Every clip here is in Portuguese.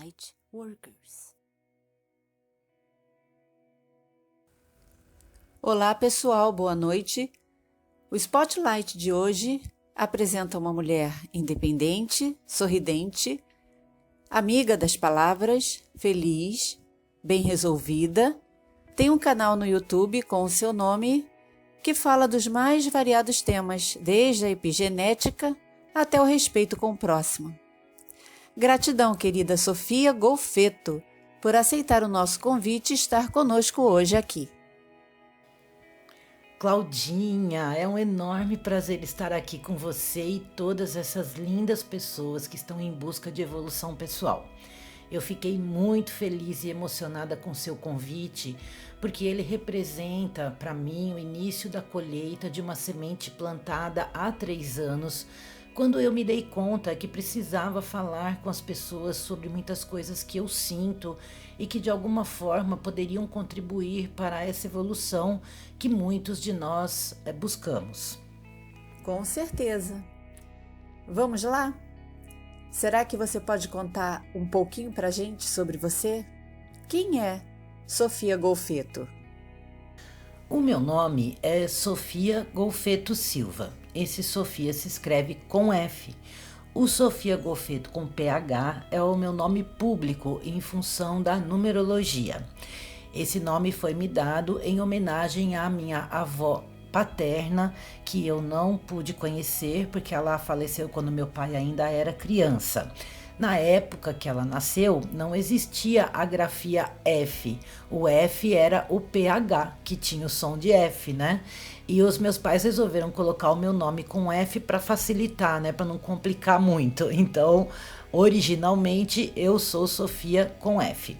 Light Workers. Olá pessoal, boa noite. O Spotlight de hoje apresenta uma mulher independente, sorridente, amiga das palavras, feliz, bem resolvida. Tem um canal no YouTube com o seu nome que fala dos mais variados temas, desde a epigenética até o respeito com o próximo. Gratidão, querida Sofia Golfeto, por aceitar o nosso convite e estar conosco hoje aqui. Claudinha, é um enorme prazer estar aqui com você e todas essas lindas pessoas que estão em busca de evolução pessoal. Eu fiquei muito feliz e emocionada com seu convite, porque ele representa para mim o início da colheita de uma semente plantada há 3 anos, quando eu me dei conta que precisava falar com as pessoas sobre muitas coisas que eu sinto e que de alguma forma poderiam contribuir para essa evolução que muitos de nós buscamos. Com certeza. Vamos lá? Será que você pode contar um pouquinho para a gente sobre você? Quem é Sofia Golfeto? O meu nome é Sofia Golfeto Silva. Esse Sofia se escreve com F. O Sofia Golfeto com PH é o meu nome público em função da numerologia. Esse nome foi me dado em homenagem à minha avó paterna, que eu não pude conhecer porque ela faleceu quando meu pai ainda era criança. Na época que ela nasceu, não existia a grafia F. O F era o PH, que tinha o som de F, né? E os meus pais resolveram colocar o meu nome com F para facilitar, né? Para não complicar muito. Então, originalmente, eu sou Sofia com F.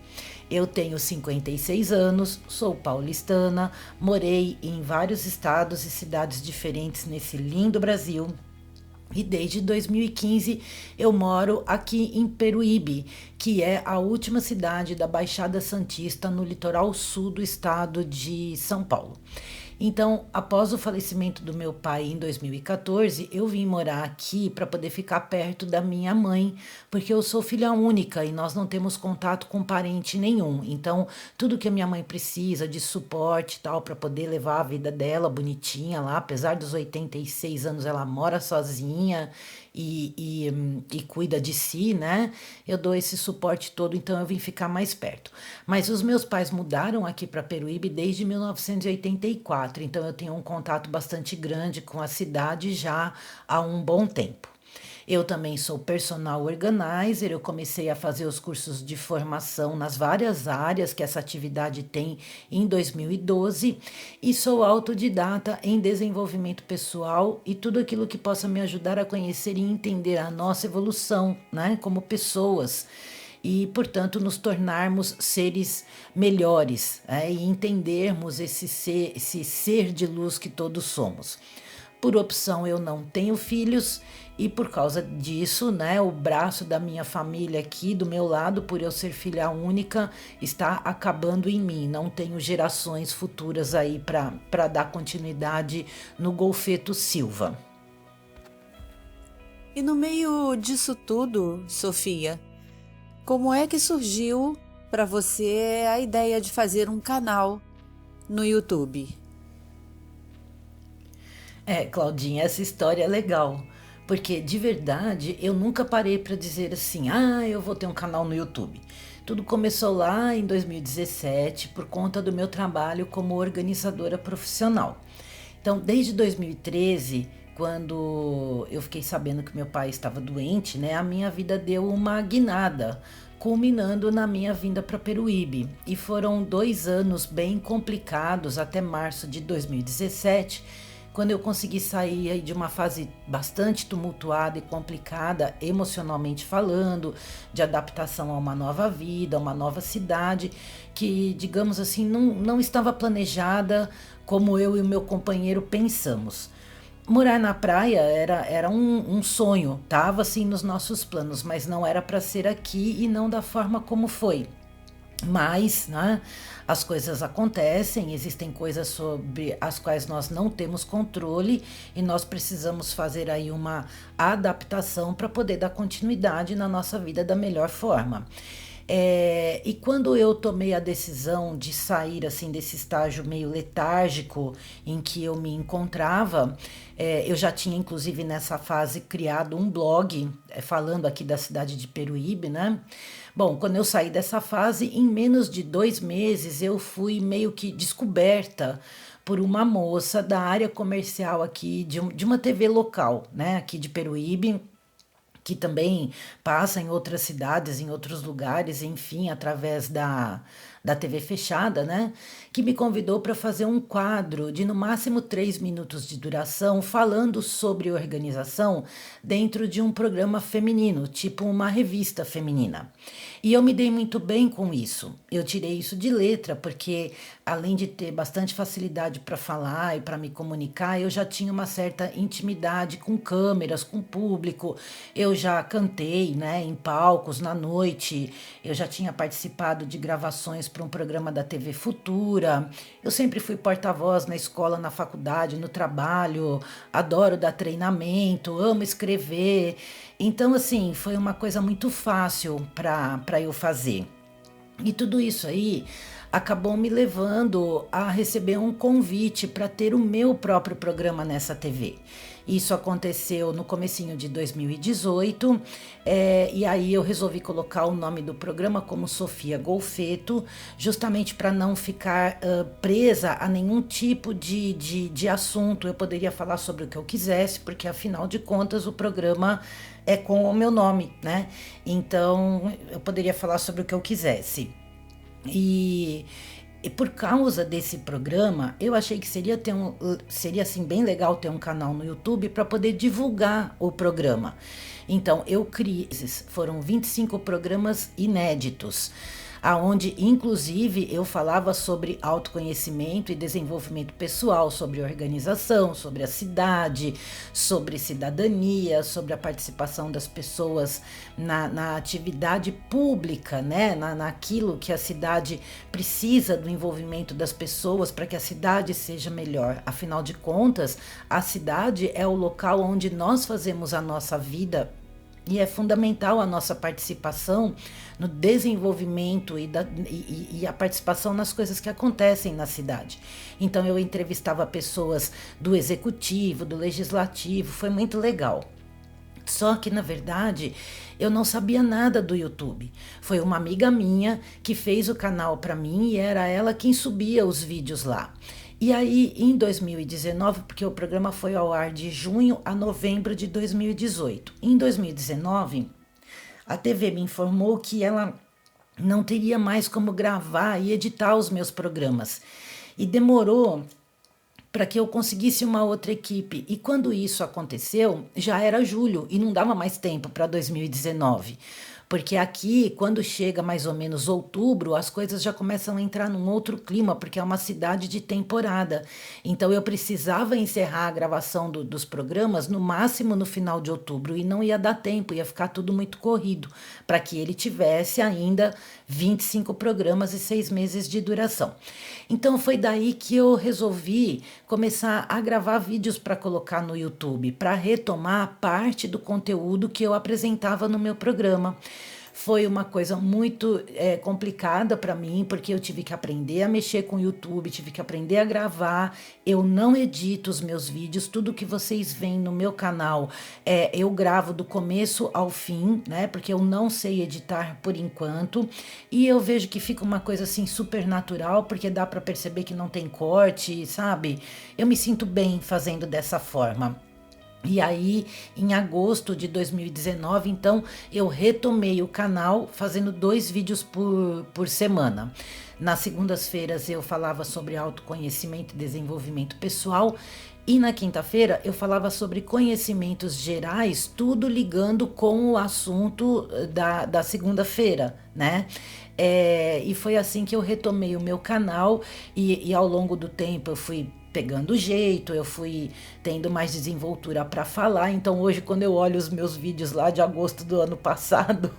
Eu tenho 56 anos, sou paulistana, morei em vários estados e cidades diferentes nesse lindo Brasil. E desde 2015 eu moro aqui em Peruíbe, que é a última cidade da Baixada Santista no litoral sul do estado de São Paulo. Então, após o falecimento do meu pai em 2014, eu vim morar aqui para poder ficar perto da minha mãe, porque eu sou filha única e nós não temos contato com parente nenhum. Então, tudo que a minha mãe precisa de suporte e tal, para poder levar a vida dela bonitinha lá, apesar dos 86 anos, ela mora sozinha e cuida de si, né? Eu dou esse suporte todo, então eu vim ficar mais perto. Mas os meus pais mudaram aqui para Peruíbe desde 1984, então eu tenho um contato bastante grande com a cidade já há um bom tempo. Eu também sou personal organizer, eu comecei a fazer os cursos de formação nas várias áreas que essa atividade tem em 2012 e sou autodidata em desenvolvimento pessoal e tudo aquilo que possa me ajudar a conhecer e entender a nossa evolução, né, como pessoas. E, portanto, nos tornarmos seres melhores, e entendermos esse ser de luz que todos somos. Por opção, eu não tenho filhos e por causa disso, né, o braço da minha família aqui do meu lado, por eu ser filha única, está acabando em mim. Não tenho gerações futuras aí para dar continuidade no Golfeto Silva. E no meio disso tudo, Sofia, como é que surgiu para você a ideia de fazer um canal no YouTube? Claudinha, essa história é legal, porque de verdade eu nunca parei para dizer assim, eu vou ter um canal no YouTube. Tudo começou lá em 2017 por conta do meu trabalho como organizadora profissional. Então, desde 2013, quando eu fiquei sabendo que meu pai estava doente, né, a minha vida deu uma guinada, culminando na minha vinda para Peruíbe. E foram 2 anos bem complicados até março de 2017, quando eu consegui sair de uma fase bastante tumultuada e complicada, emocionalmente falando, de adaptação a uma nova vida, a uma nova cidade, que, digamos assim, não estava planejada como eu e o meu companheiro pensamos. Morar na praia era um sonho, estava assim nos nossos planos, mas não era para ser aqui e não da forma como foi. Mas, né, as coisas acontecem, existem coisas sobre as quais nós não temos controle e nós precisamos fazer aí uma adaptação para poder dar continuidade na nossa vida da melhor forma. E quando eu tomei a decisão de sair assim desse estágio meio letárgico em que eu me encontrava, eu já tinha inclusive nessa fase criado um blog falando aqui da cidade de Peruíbe, né? Bom, quando eu saí dessa fase, em menos de 2 meses eu fui meio que descoberta por uma moça da área comercial aqui de uma TV local, né, aqui de Peruíbe, que também passa em outras cidades, em outros lugares, enfim, através da TV fechada, né? Que me convidou para fazer um quadro de no máximo 3 minutos de duração, falando sobre organização dentro de um programa feminino, tipo uma revista feminina. E eu me dei muito bem com isso. Eu tirei isso de letra, porque além de ter bastante facilidade para falar e para me comunicar, eu já tinha uma certa intimidade com câmeras, com público. Eu já cantei, né, em palcos na noite. Eu já tinha participado de gravações para um programa da TV Futura. Eu sempre fui porta-voz na escola, na faculdade, no trabalho. Adoro dar treinamento, amo escrever. Então, assim, foi uma coisa muito fácil para eu fazer. E tudo isso aí acabou me levando a receber um convite para ter o meu próprio programa nessa TV. Isso aconteceu no comecinho de 2018, e aí eu resolvi colocar o nome do programa como Sofia Golfeto, justamente para não ficar presa a nenhum tipo de assunto. Eu poderia falar sobre o que eu quisesse, porque afinal de contas o programa é com o meu nome, né? Então eu poderia falar sobre o que eu quisesse. E por causa desse programa, eu achei que seria assim bem legal ter um canal no YouTube para poder divulgar o programa. Então eu criei, foram 25 programas inéditos, aonde inclusive eu falava sobre autoconhecimento e desenvolvimento pessoal, sobre organização, sobre a cidade, sobre cidadania, sobre a participação das pessoas na atividade pública, né? Naquilo que a cidade precisa do envolvimento das pessoas para que a cidade seja melhor. Afinal de contas, a cidade é o local onde nós fazemos a nossa vida. E é fundamental a nossa participação no desenvolvimento e a participação nas coisas que acontecem na cidade. Então eu entrevistava pessoas do executivo, do legislativo, foi muito legal. Só que, na verdade, eu não sabia nada do YouTube. Foi uma amiga minha que fez o canal para mim e era ela quem subia os vídeos lá. E aí, em 2019, porque o programa foi ao ar de junho a novembro de 2018. Em 2019, a TV me informou que ela não teria mais como gravar e editar os meus programas. E demorou para que eu conseguisse uma outra equipe. E quando isso aconteceu, já era julho e não dava mais tempo para 2019. Porque aqui, quando chega mais ou menos outubro, as coisas já começam a entrar num outro clima, porque é uma cidade de temporada. Então eu precisava encerrar a gravação dos programas no máximo no final de outubro e não ia dar tempo, ia ficar tudo muito corrido, para que ele tivesse ainda 25 programas e 6 meses de duração. Então foi daí que eu resolvi começar a gravar vídeos para colocar no YouTube, para retomar parte do conteúdo que eu apresentava no meu programa. Foi uma coisa muito complicada para mim, porque eu tive que aprender a mexer com o YouTube, tive que aprender a gravar. Eu não edito os meus vídeos, tudo que vocês veem no meu canal eu gravo do começo ao fim, né? Porque eu não sei editar por enquanto. E eu vejo que fica uma coisa assim super natural, porque dá para perceber que não tem corte, sabe? Eu me sinto bem fazendo dessa forma. E aí, em agosto de 2019, então, eu retomei o canal fazendo 2 vídeos por semana. Nas segundas-feiras eu falava sobre autoconhecimento e desenvolvimento pessoal. E na quinta-feira eu falava sobre conhecimentos gerais, tudo ligando com o assunto da segunda-feira, né? E foi assim que eu retomei o meu canal e ao longo do tempo eu fui pegando jeito, eu fui tendo mais desenvoltura para falar. Então hoje, quando eu olho os meus vídeos lá de agosto do ano passado,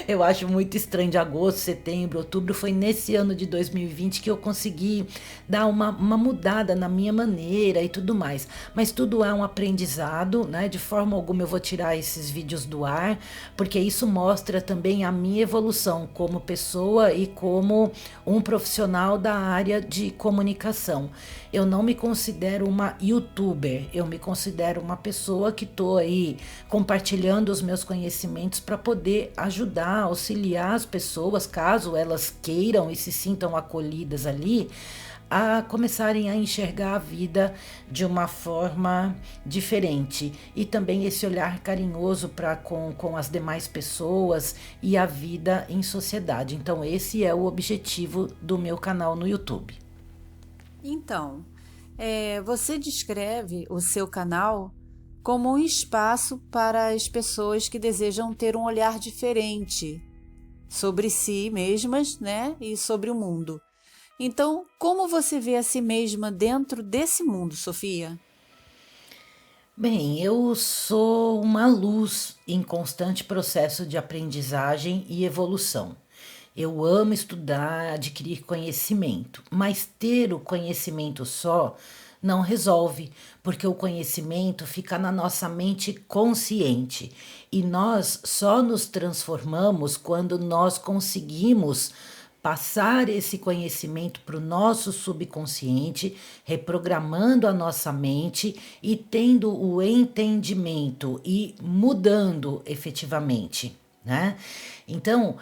eu acho muito estranho. De agosto, setembro, outubro, foi nesse ano de 2020 que eu consegui dar uma mudada na minha maneira e tudo mais. Mas tudo é um aprendizado, né? De forma alguma eu vou tirar esses vídeos do ar, porque isso mostra também a minha evolução como pessoa e como um profissional da área de comunicação. Eu não me considero uma youtuber, eu me considero uma pessoa que estou aí compartilhando os meus conhecimentos para poder ajudar, auxiliar as pessoas, caso elas queiram e se sintam acolhidas ali, a começarem a enxergar a vida de uma forma diferente e também esse olhar carinhoso para com as demais pessoas e a vida em sociedade. Então esse é o objetivo do meu canal no YouTube. Então, você descreve o seu canal como um espaço para as pessoas que desejam ter um olhar diferente sobre si mesmas, né, e sobre o mundo. Então, como você vê a si mesma dentro desse mundo, Sofia? Bem, eu sou uma luz em constante processo de aprendizagem e evolução. Eu amo estudar, adquirir conhecimento, mas ter o conhecimento só não resolve, porque o conhecimento fica na nossa mente consciente e nós só nos transformamos quando nós conseguimos passar esse conhecimento para o nosso subconsciente, reprogramando a nossa mente e tendo o entendimento e mudando efetivamente, né? Então,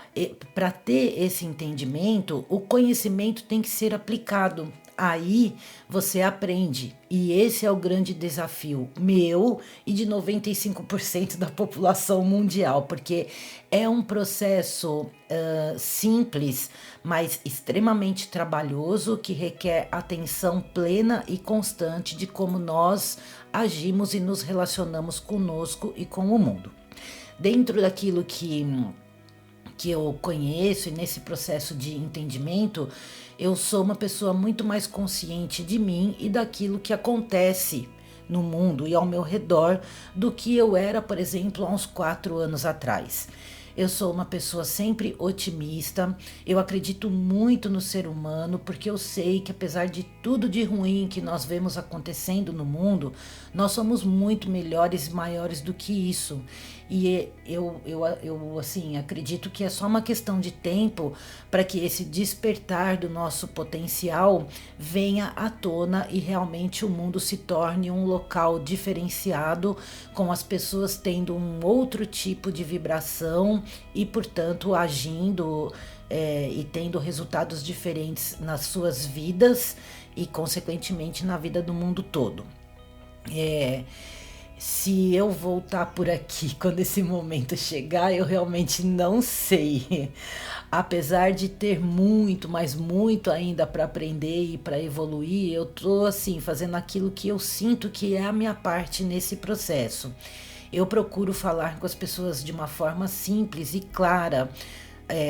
para ter esse entendimento, o conhecimento tem que ser aplicado. Aí você aprende. E esse é o grande desafio meu e de 95% da população mundial, porque é um processo simples, mas extremamente trabalhoso, que requer atenção plena e constante de como nós agimos e nos relacionamos conosco e com o mundo. Dentro daquilo que eu conheço e nesse processo de entendimento, eu sou uma pessoa muito mais consciente de mim e daquilo que acontece no mundo e ao meu redor do que eu era, por exemplo, há uns 4 anos atrás. Eu sou uma pessoa sempre otimista, eu acredito muito no ser humano, porque eu sei que apesar de tudo de ruim que nós vemos acontecendo no mundo, nós somos muito melhores e maiores do que isso. E eu assim, acredito que é só uma questão de tempo para que esse despertar do nosso potencial venha à tona e realmente o mundo se torne um local diferenciado, com as pessoas tendo um outro tipo de vibração e, portanto, agindo e tendo resultados diferentes nas suas vidas e, consequentemente, na vida do mundo todo. Se eu voltar por aqui quando esse momento chegar, eu realmente não sei. Apesar de ter muito, mas muito ainda para aprender e para evoluir, eu tô assim fazendo aquilo que eu sinto que é a minha parte nesse processo. Eu procuro falar com as pessoas de uma forma simples e clara,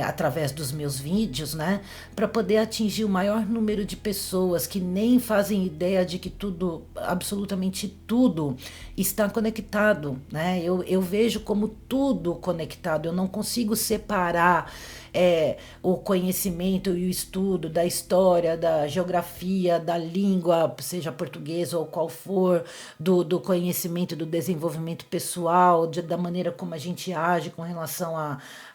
através dos meus vídeos, né, para poder atingir o maior número de pessoas que nem fazem ideia de que tudo, absolutamente tudo, está conectado, né? Eu vejo como tudo conectado, eu não consigo separar o conhecimento e o estudo da história, da geografia, da língua, seja portuguesa ou qual for, do conhecimento, do desenvolvimento pessoal, da maneira como a gente age com relação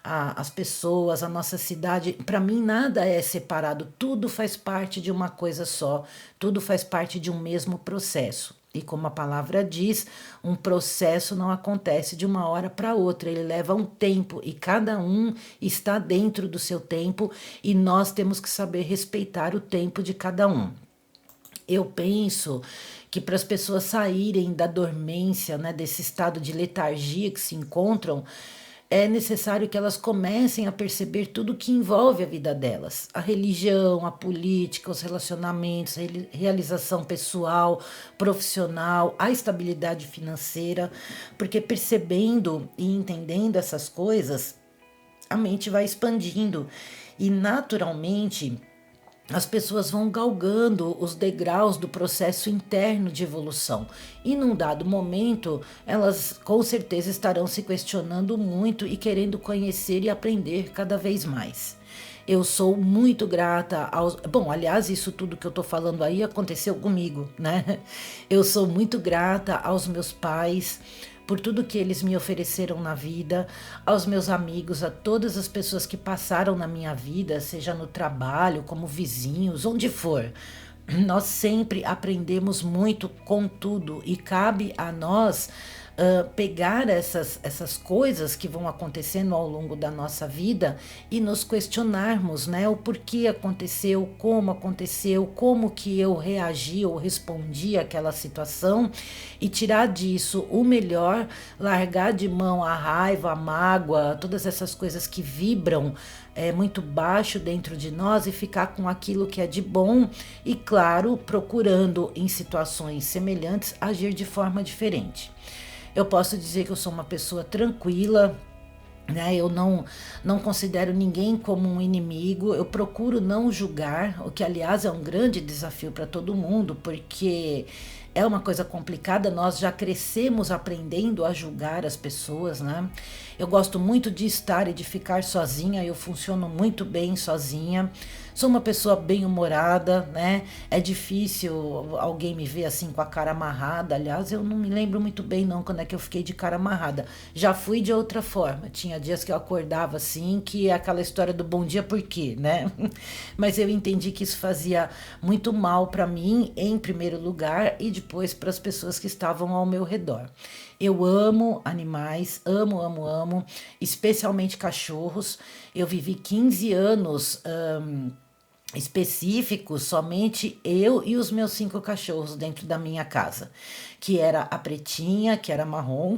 às pessoas, a nossa cidade. Para mim, nada é separado, tudo faz parte de uma coisa só, tudo faz parte de um mesmo processo. E como a palavra diz, um processo não acontece de uma hora para outra, ele leva um tempo e cada um está dentro do seu tempo e nós temos que saber respeitar o tempo de cada um. Eu penso que para as pessoas saírem da dormência, né, desse estado de letargia que se encontram, é necessário que elas comecem a perceber tudo que envolve a vida delas. A religião, a política, os relacionamentos, a realização pessoal, profissional, a estabilidade financeira, porque percebendo e entendendo essas coisas, a mente vai expandindo e naturalmente as pessoas vão galgando os degraus do processo interno de evolução. E num dado momento, elas com certeza estarão se questionando muito e querendo conhecer e aprender cada vez mais. Eu sou muito grata aos. Bom, aliás, isso tudo que eu tô falando aí aconteceu comigo, né? Eu sou muito grata aos meus pais por tudo que eles me ofereceram na vida, aos meus amigos, a todas as pessoas que passaram na minha vida, seja no trabalho, como vizinhos, onde for. Nós sempre aprendemos muito com tudo e cabe a nós pegar essas coisas que vão acontecendo ao longo da nossa vida e nos questionarmos, né? O porquê aconteceu, como que eu reagi ou respondi àquela situação e tirar disso o melhor, largar de mão a raiva, a mágoa, todas essas coisas que vibram muito baixo dentro de nós e ficar com aquilo que é de bom e, claro, procurando em situações semelhantes agir de forma diferente. Eu posso dizer que eu sou uma pessoa tranquila, né? Eu não considero ninguém como um inimigo, eu procuro não julgar, o que aliás é um grande desafio para todo mundo, porque é uma coisa complicada, nós já crescemos aprendendo a julgar as pessoas, né? Eu gosto muito de estar e de ficar sozinha, eu funciono muito bem sozinha. Sou uma pessoa bem-humorada, né? É difícil alguém me ver assim com a cara amarrada. Aliás, eu não me lembro muito bem não quando é que eu fiquei de cara amarrada. Já fui de outra forma. Tinha dias que eu acordava assim, que é aquela história do bom dia por quê, né? Mas eu entendi que isso fazia muito mal para mim, em primeiro lugar, e depois para as pessoas que estavam ao meu redor. Eu amo animais, amo, especialmente cachorros. Eu vivi 15 anos específicos, somente eu e os meus 5 cachorros dentro da minha casa, que era a pretinha, que era marrom,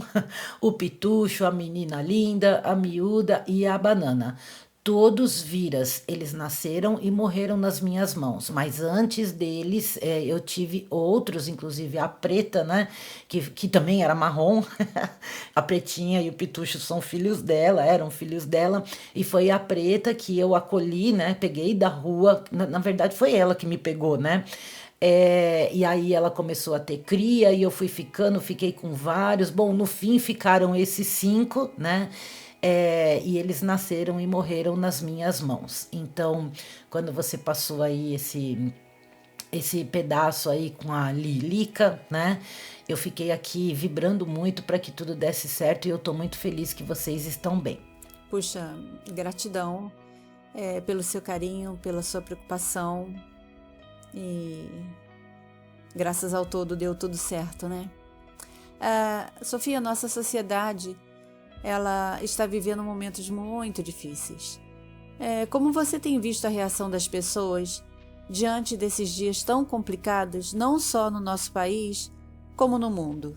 o pitucho, a menina linda, a miúda e a banana. Todos viras, eles nasceram e morreram nas minhas mãos, mas antes deles eu tive outros, inclusive a preta, né, que também era marrom, a pretinha e o pitucho são filhos dela, eram filhos dela, e foi a preta que eu acolhi, né, peguei da rua, na verdade foi ela que me pegou, né, e aí ela começou a ter cria e eu fui ficando, fiquei com vários. Bom, no fim ficaram esses 5, né? E eles nasceram e morreram nas minhas mãos. Então, quando você passou aí esse pedaço aí com a Lilica, né? Eu fiquei aqui vibrando muito para que tudo desse certo e eu tô muito feliz que vocês estão bem. Puxa, gratidão pelo seu carinho, pela sua preocupação e graças ao todo deu tudo certo, né? Sofia, nossa sociedade ela está vivendo momentos muito difíceis. Como você tem visto a reação das pessoas diante desses dias tão complicados, não só no nosso país, como no mundo?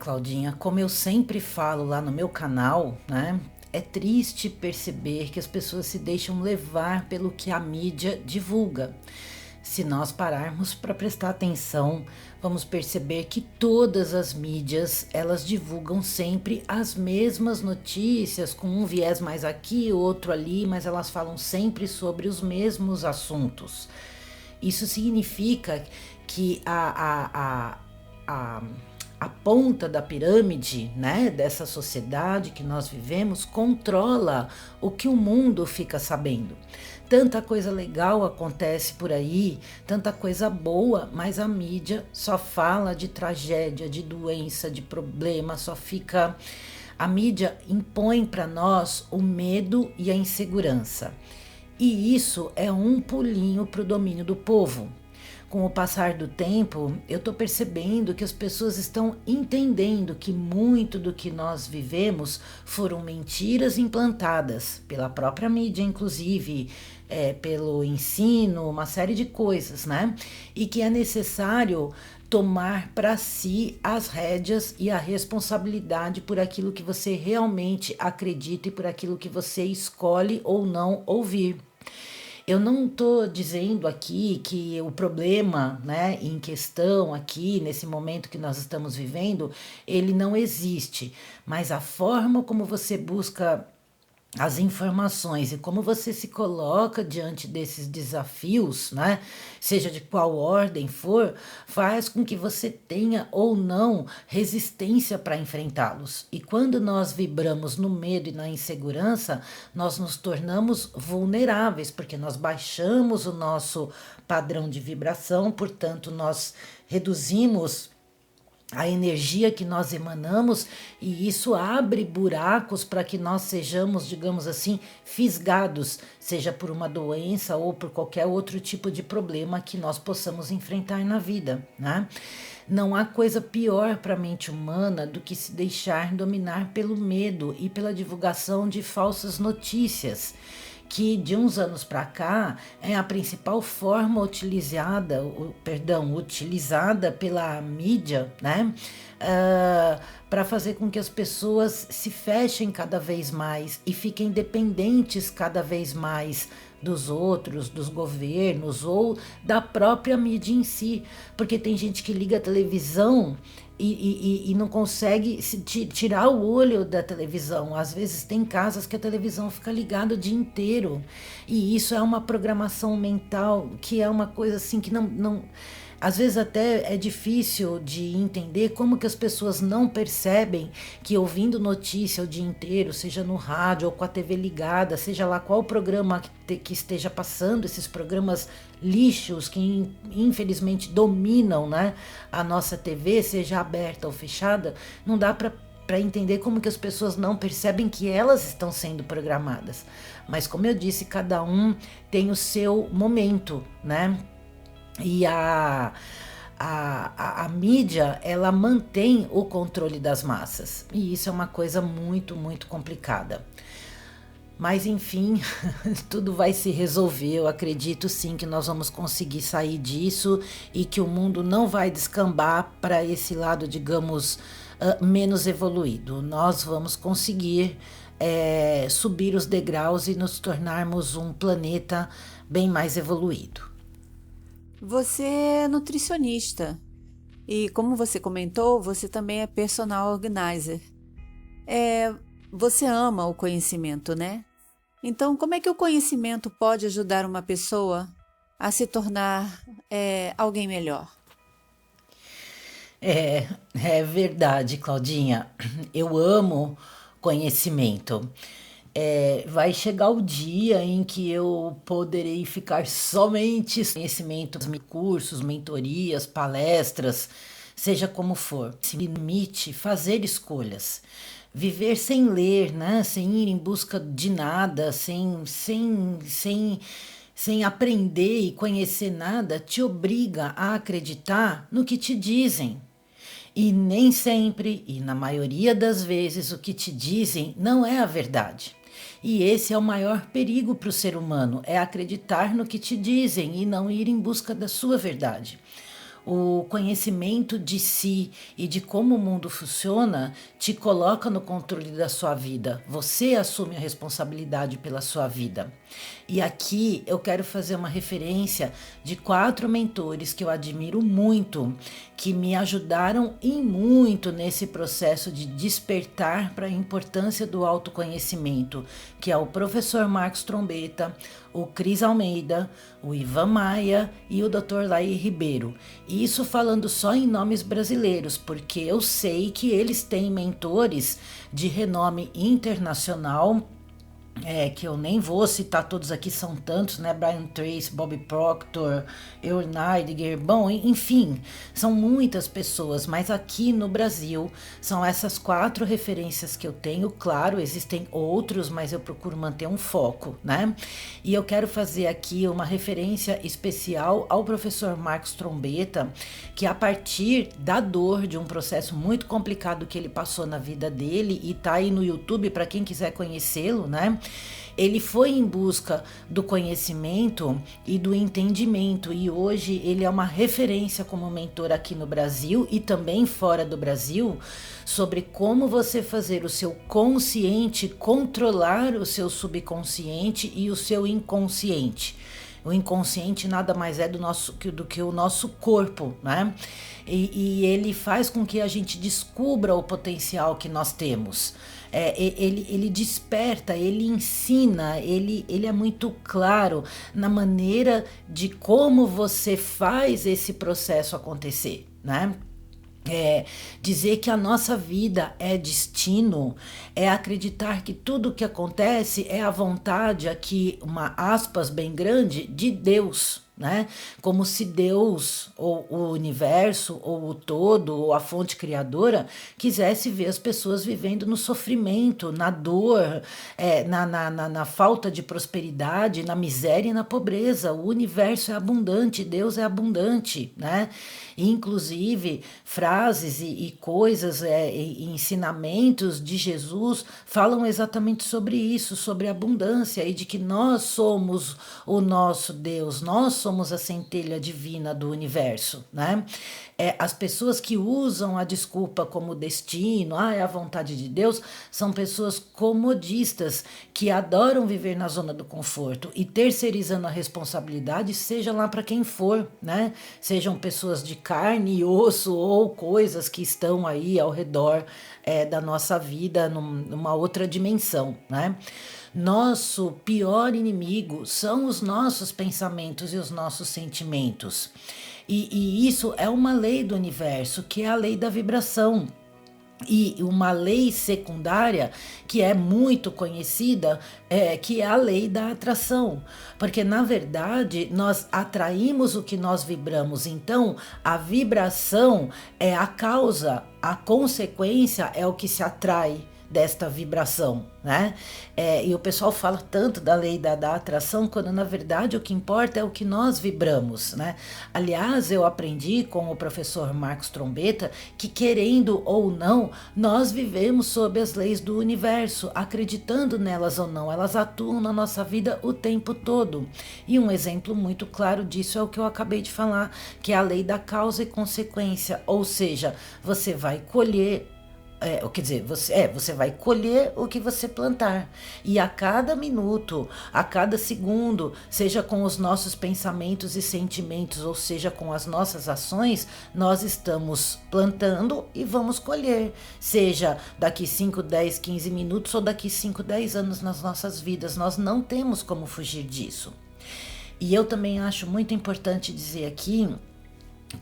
Claudinha, como eu sempre falo lá no meu canal, né? É triste perceber que as pessoas se deixam levar pelo que a mídia divulga. Se nós pararmos para prestar atenção, vamos perceber que todas as mídias, elas divulgam sempre as mesmas notícias, com um viés mais aqui, outro ali, mas elas falam sempre sobre os mesmos assuntos. Isso significa que a ponta da pirâmide, né, dessa sociedade que nós vivemos controla o que o mundo fica sabendo. Tanta coisa legal acontece por aí, tanta coisa boa, mas a mídia só fala de tragédia, de doença, de problema, só fica... A mídia impõe para nós o medo e a insegurança. E isso é um pulinho para o domínio do povo. Com o passar do tempo, eu estou percebendo que as pessoas estão entendendo que muito do que nós vivemos foram mentiras implantadas pela própria mídia, inclusive pelo ensino, uma série de coisas, né? E que é necessário tomar para si as rédeas e a responsabilidade por aquilo que você realmente acredita e por aquilo que você escolhe ou não ouvir. Eu não estou dizendo aqui que o problema, né, em questão aqui, nesse momento que nós estamos vivendo, ele não existe, mas a forma como você busca as informações e como você se coloca diante desses desafios, né? Seja de qual ordem for, faz com que você tenha ou não resistência para enfrentá-los. E quando nós vibramos no medo e na insegurança, nós nos tornamos vulneráveis, porque nós baixamos o nosso padrão de vibração, portanto, nós reduzimos a energia que nós emanamos, e isso abre buracos para que nós sejamos, digamos assim, fisgados, seja por uma doença ou por qualquer outro tipo de problema que nós possamos enfrentar na vida, né? Não há coisa pior para a mente humana do que se deixar dominar pelo medo e pela divulgação de falsas notícias, que de uns anos para cá é a principal forma utilizada pela mídia, né? Para fazer com que as pessoas se fechem cada vez mais e fiquem dependentes cada vez mais dos outros, dos governos ou da própria mídia em si. Porque tem gente que liga a televisão e não consegue tirar o olho da televisão. Às vezes tem casas que a televisão fica ligada o dia inteiro. E isso é uma programação mental que é uma coisa assim que não às vezes até é difícil de entender como que as pessoas não percebem que ouvindo notícia o dia inteiro, seja no rádio ou com a TV ligada, seja lá qual programa que esteja passando, esses programas lixos que infelizmente dominam, né, a nossa TV, seja aberta ou fechada, não dá para entender como que as pessoas não percebem que elas estão sendo programadas. Mas como eu disse, cada um tem o seu momento, né? E a mídia, ela mantém o controle das massas. E isso é uma coisa muito, muito complicada. Mas enfim, tudo vai se resolver. Eu acredito sim que nós vamos conseguir sair disso e que o mundo não vai descambar para esse lado, digamos, menos evoluído. Nós vamos conseguir subir os degraus e nos tornarmos um planeta bem mais evoluído. Você é nutricionista e, como você comentou, você também é personal organizer. Você ama o conhecimento, né? Então, como é que o conhecimento pode ajudar uma pessoa a se tornar alguém melhor? É verdade, Claudinha. Eu amo conhecimento. Vai chegar o dia em que eu poderei ficar somente conhecimento, cursos, mentorias, palestras, seja como for. Se me permite fazer escolhas, viver sem ler, né? Sem ir em busca de nada, sem aprender e conhecer nada, te obriga a acreditar no que te dizem. E nem sempre, e na maioria das vezes, o que te dizem não é a verdade. E esse é o maior perigo para o ser humano, é acreditar no que te dizem e não ir em busca da sua verdade. O conhecimento de si e de como o mundo funciona te coloca no controle da sua vida. Você assume a responsabilidade pela sua vida. E aqui eu quero fazer uma referência de 4 mentores que eu admiro muito, que me ajudaram e muito nesse processo de despertar para a importância do autoconhecimento, que é o professor Marcos Trombetta, o Cris Almeida, o Ivan Maia e o Dr. Laí Ribeiro. E isso falando só em nomes brasileiros, porque eu sei que eles têm mentores de renome internacional, que eu nem vou citar todos aqui, são tantos, né? Brian Tracy, Bob Proctor, Earl Nightingale, bom, enfim, são muitas pessoas, mas aqui no Brasil são essas 4 referências que eu tenho. Claro, existem outros, mas eu procuro manter um foco, né? E eu quero fazer aqui uma referência especial ao professor Marcos Trombetta, que a partir da dor de um processo muito complicado que ele passou na vida dele, e tá aí no YouTube para quem quiser conhecê-lo, né? Ele foi em busca do conhecimento e do entendimento, e hoje ele é uma referência como mentor aqui no Brasil e também fora do Brasil, sobre como você fazer o seu consciente controlar o seu subconsciente e o seu inconsciente. O inconsciente nada mais é do que o nosso corpo, né? E ele faz com que a gente descubra o potencial que nós temos. Ele desperta, ele ensina, ele é muito claro na maneira de como você faz esse processo acontecer, né? Dizer que a nossa vida é destino, é acreditar que tudo que acontece é a vontade, aqui uma aspas bem grande, de Deus, né? Como se Deus, ou o universo, ou o todo, ou a fonte criadora, quisesse ver as pessoas vivendo no sofrimento, na dor, na falta de prosperidade, na miséria e na pobreza. O universo é abundante, Deus é abundante, né? Inclusive, frases e coisas, e ensinamentos de Jesus falam exatamente sobre isso, sobre a abundância e de que nós somos o nosso Deus, nós somos a centelha divina do universo, né? As pessoas que usam a desculpa como destino, é a vontade de Deus, são pessoas comodistas que adoram viver na zona do conforto e terceirizando a responsabilidade, seja lá para quem for, né? Sejam pessoas de carne e osso ou coisas que estão aí ao redor da nossa vida numa outra dimensão, né? Nosso pior inimigo são os nossos pensamentos e os nossos sentimentos. E isso é uma lei do universo, que é a lei da vibração. E uma lei secundária que é muito conhecida, que é a lei da atração. Porque, na verdade, nós atraímos o que nós vibramos. Então, a vibração é a causa, a consequência é o que se atrai desta vibração, né? E o pessoal fala tanto da lei da atração, quando na verdade o que importa é o que nós vibramos, né? Aliás, eu aprendi com o professor Marcos Trombetta que, querendo ou não, nós vivemos sob as leis do universo, acreditando nelas ou não, elas atuam na nossa vida o tempo todo. E um exemplo muito claro disso é o que eu acabei de falar, que é a lei da causa e consequência, ou seja, você vai colher. Quer dizer, você vai colher o que você plantar. E a cada minuto, a cada segundo, seja com os nossos pensamentos e sentimentos, ou seja com as nossas ações, nós estamos plantando e vamos colher. Seja daqui 5, 10, 15 minutos ou daqui 5, 10 anos nas nossas vidas. Nós não temos como fugir disso. E eu também acho muito importante dizer aqui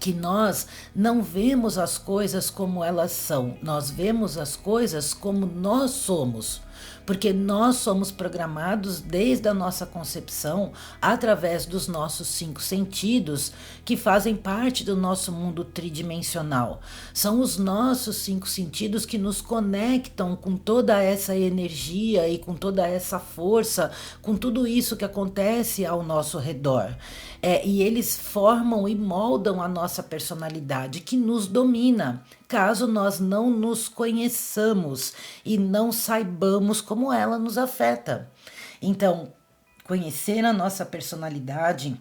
que nós não vemos as coisas como elas são, nós vemos as coisas como nós somos, porque nós somos programados desde a nossa concepção através dos nossos 5 sentidos que fazem parte do nosso mundo tridimensional. São os nossos 5 sentidos que nos conectam com toda essa energia e com toda essa força, com tudo isso que acontece ao nosso redor. E eles formam e moldam a nossa personalidade, que nos domina, caso nós não nos conheçamos e não saibamos como ela nos afeta. Então, conhecer a nossa personalidade,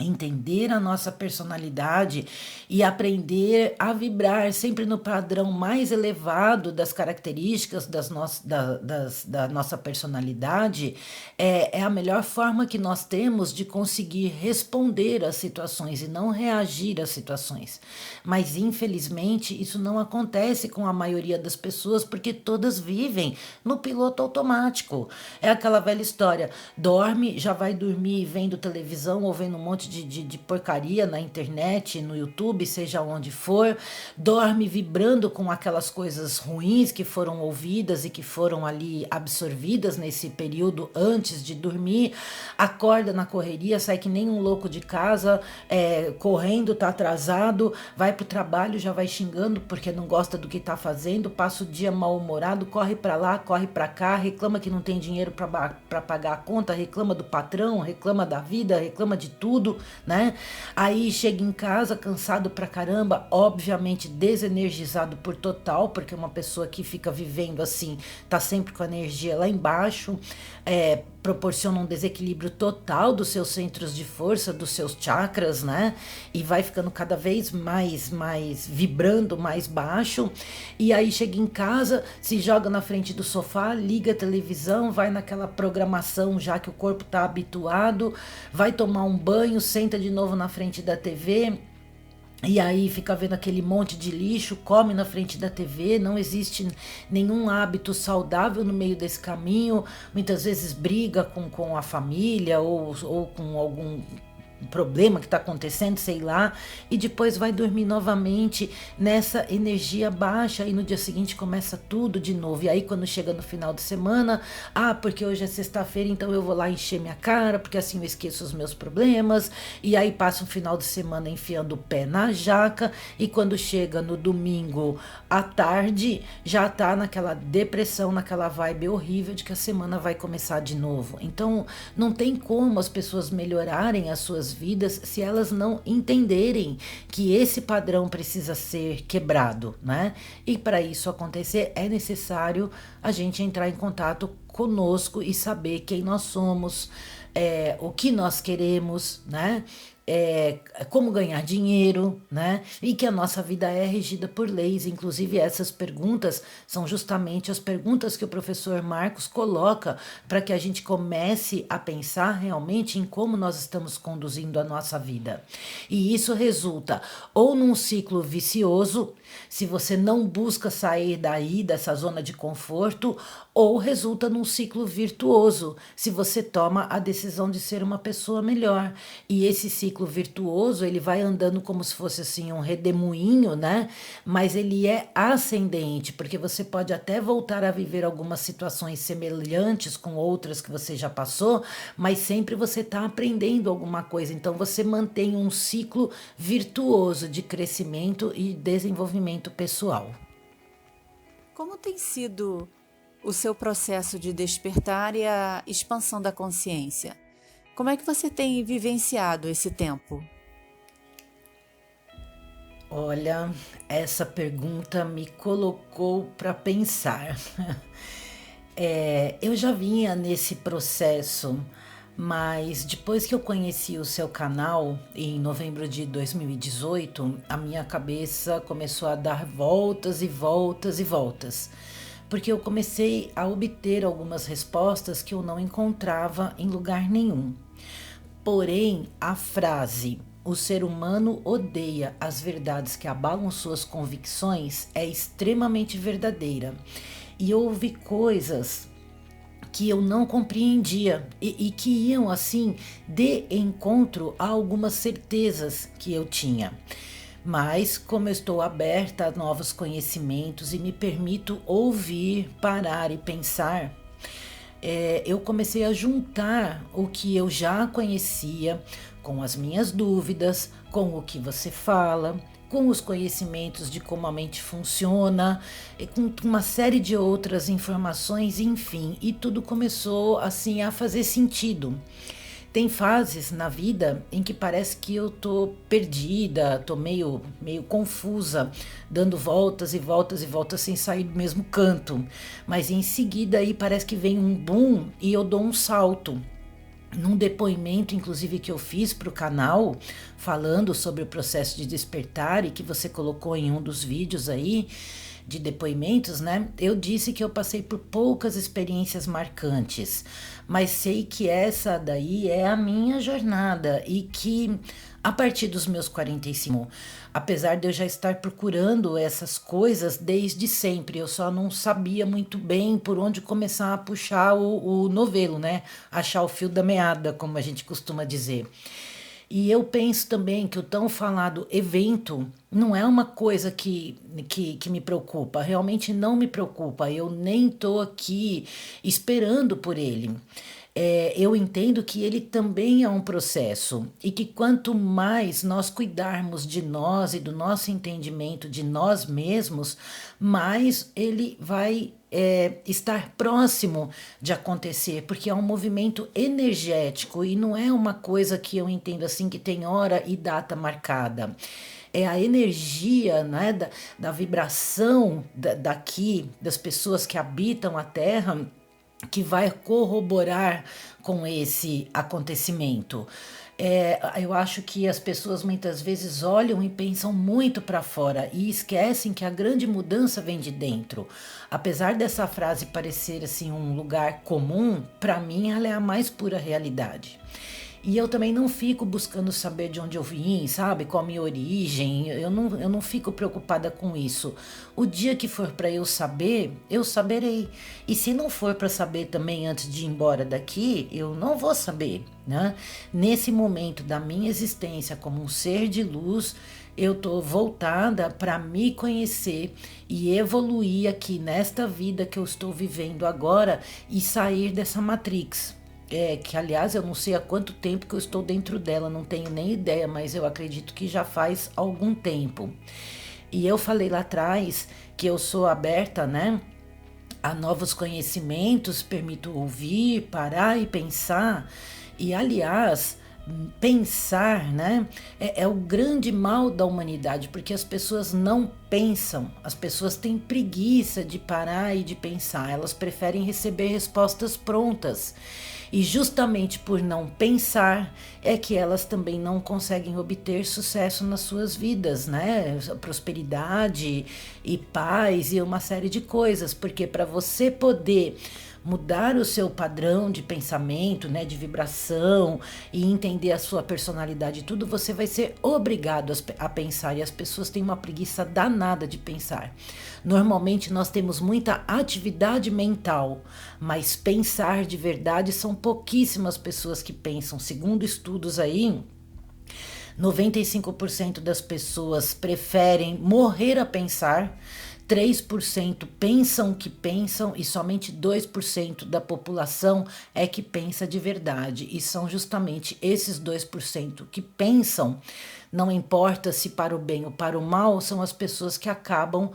entender a nossa personalidade e aprender a vibrar sempre no padrão mais elevado das características da nossa personalidade é a melhor forma que nós temos de conseguir responder às situações e não reagir às situações. Mas infelizmente isso não acontece com a maioria das pessoas, porque todas vivem no piloto automático. É aquela velha história, dorme, já vai dormir vendo televisão ou vendo um monte de porcaria na internet, no YouTube, seja onde for, dorme vibrando com aquelas coisas ruins que foram ouvidas e que foram ali absorvidas nesse período antes de dormir, acorda na correria, sai que nem um louco de casa, correndo, tá atrasado, vai pro trabalho, já vai xingando porque não gosta do que tá fazendo, passa o dia mal-humorado, corre pra lá, corre pra cá, reclama que não tem dinheiro pra pagar a conta, reclama do patrão, reclama da vida, reclama de tudo, né? Aí chega em casa cansado pra caramba, obviamente desenergizado por total, porque uma pessoa que fica vivendo assim tá sempre com a energia lá embaixo, proporciona um desequilíbrio total dos seus centros de força, dos seus chakras, né? E vai ficando cada vez mais vibrando mais baixo. E aí chega em casa, se joga na frente do sofá, liga a televisão, vai naquela programação já que o corpo está habituado, vai tomar um banho, senta de novo na frente da TV. E aí fica vendo aquele monte de lixo, come na frente da TV, não existe nenhum hábito saudável no meio desse caminho, muitas vezes briga com a família ou com algum problema que está acontecendo, sei lá, e depois vai dormir novamente nessa energia baixa e no dia seguinte começa tudo de novo. E aí quando chega no final de semana, porque hoje é sexta-feira, então eu vou lá encher minha cara, porque assim eu esqueço os meus problemas, e aí passa um final de semana enfiando o pé na jaca, e quando chega no domingo à tarde, já tá naquela depressão, naquela vibe horrível de que a semana vai começar de novo. Então não tem como as pessoas melhorarem as suas vidas se elas não entenderem que esse padrão precisa ser quebrado, né? E para isso acontecer é necessário a gente entrar em contato conosco e saber quem nós somos, o que nós queremos, né? Como ganhar dinheiro, né? E que a nossa vida é regida por leis. Inclusive, essas perguntas são justamente as perguntas que o professor Marcos coloca para que a gente comece a pensar realmente em como nós estamos conduzindo a nossa vida. E isso resulta ou num ciclo vicioso, se você não busca sair daí, dessa zona de conforto, ou resulta num ciclo virtuoso, se você toma a decisão de ser uma pessoa melhor. E esse ciclo virtuoso, ele vai andando como se fosse assim um redemoinho, né? Mas ele é ascendente, porque você pode até voltar a viver algumas situações semelhantes com outras que você já passou, mas sempre você está aprendendo alguma coisa. Então você mantém um ciclo virtuoso de crescimento e desenvolvimento pessoal. Como tem sido o seu processo de despertar e a expansão da consciência? Como é que você tem vivenciado esse tempo? Olha, essa pergunta me colocou para pensar. Eu já vinha nesse processo, mas depois que eu conheci o seu canal, em novembro de 2018, a minha cabeça começou a dar voltas e voltas e voltas. Porque eu comecei a obter algumas respostas que eu não encontrava em lugar nenhum. Porém, a frase "o ser humano odeia as verdades que abalam suas convicções" é extremamente verdadeira. E houve coisas que eu não compreendia e que iam assim de encontro a algumas certezas que eu tinha. Mas como eu estou aberta a novos conhecimentos e me permito ouvir, parar e pensar, eu comecei a juntar o que eu já conhecia com as minhas dúvidas, com o que você fala, com os conhecimentos de como a mente funciona, e com uma série de outras informações, enfim, e tudo começou assim a fazer sentido. Tem fases na vida em que parece que eu tô perdida, tô meio confusa, dando voltas e voltas e voltas sem sair do mesmo canto. Mas em seguida aí parece que vem um boom e eu dou um salto. Num depoimento, inclusive, que eu fiz para o canal, falando sobre o processo de despertar e que você colocou em um dos vídeos aí, de depoimentos, né? Eu disse que eu passei por poucas experiências marcantes, mas sei que essa daí é a minha jornada e que a partir dos meus 45, apesar de eu já estar procurando essas coisas desde sempre, eu só não sabia muito bem por onde começar a puxar o novelo, né? Achar o fio da meada, como a gente costuma dizer. E eu penso também que o tão falado evento não é uma coisa que me preocupa, realmente não me preocupa, eu nem estou aqui esperando por ele. Eu entendo que ele também é um processo e que quanto mais nós cuidarmos de nós e do nosso entendimento de nós mesmos, mais ele vai estar próximo de acontecer, porque é um movimento energético e não é uma coisa que eu entendo assim que tem hora e data marcada. É a energia, né, da vibração daqui, das pessoas que habitam a Terra, que vai corroborar com esse acontecimento. Eu acho que as pessoas muitas vezes olham e pensam muito para fora e esquecem que a grande mudança vem de dentro. Apesar dessa frase parecer assim um lugar comum, para mim ela é a mais pura realidade. E eu também não fico buscando saber de onde eu vim, sabe? Qual a minha origem. Eu não fico preocupada com isso. O dia que for para eu saber, eu saberei. E se não for para saber também antes de ir embora daqui, eu não vou saber, né? Nesse momento da minha existência como um ser de luz, eu tô voltada para me conhecer e evoluir aqui nesta vida que eu estou vivendo agora e sair dessa matrix. Que aliás eu não sei há quanto tempo que eu estou dentro dela, não tenho nem ideia, mas eu acredito que já faz algum tempo. E eu falei lá atrás que eu sou aberta, né, a novos conhecimentos, permito ouvir, parar e pensar. E aliás, pensar, né, é o grande mal da humanidade, porque as pessoas não pensam, as pessoas têm preguiça de parar e de pensar, elas preferem receber respostas prontas. E justamente por não pensar é que elas também não conseguem obter sucesso nas suas vidas, né? Prosperidade e paz e uma série de coisas, porque para você poder mudar o seu padrão de pensamento, né, de vibração e entender a sua personalidade e tudo, você vai ser obrigado a pensar e as pessoas têm uma preguiça danada de pensar. Normalmente nós temos muita atividade mental, mas pensar de verdade são pouquíssimas pessoas que pensam. Segundo estudos aí, 95% das pessoas preferem morrer a pensar, 3% pensam que pensam e somente 2% da população é que pensa de verdade. E são justamente esses 2% que pensam, não importa se para o bem ou para o mal, são as pessoas que acabam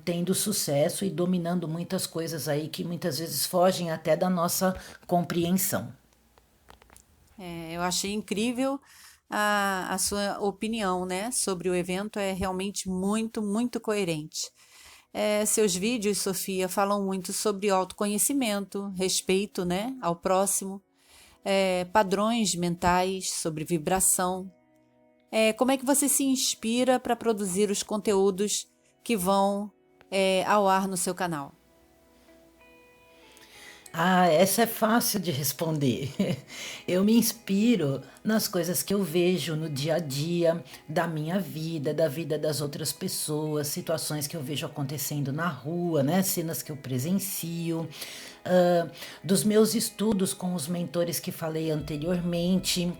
tendo sucesso e dominando muitas coisas aí que muitas vezes fogem até da nossa compreensão. Eu achei incrível a sua opinião, né, sobre o evento, é realmente muito, muito coerente. Seus vídeos, Sofia, falam muito sobre autoconhecimento, respeito, né, ao próximo, padrões mentais, sobre vibração. Como é que você se inspira para produzir os conteúdos que vão ao ar no seu canal? Ah, essa é fácil de responder. Eu me inspiro nas coisas que eu vejo no dia a dia da minha vida, da vida das outras pessoas, situações que eu vejo acontecendo na rua, né? Cenas que eu presencio, dos meus estudos com os mentores que falei anteriormente.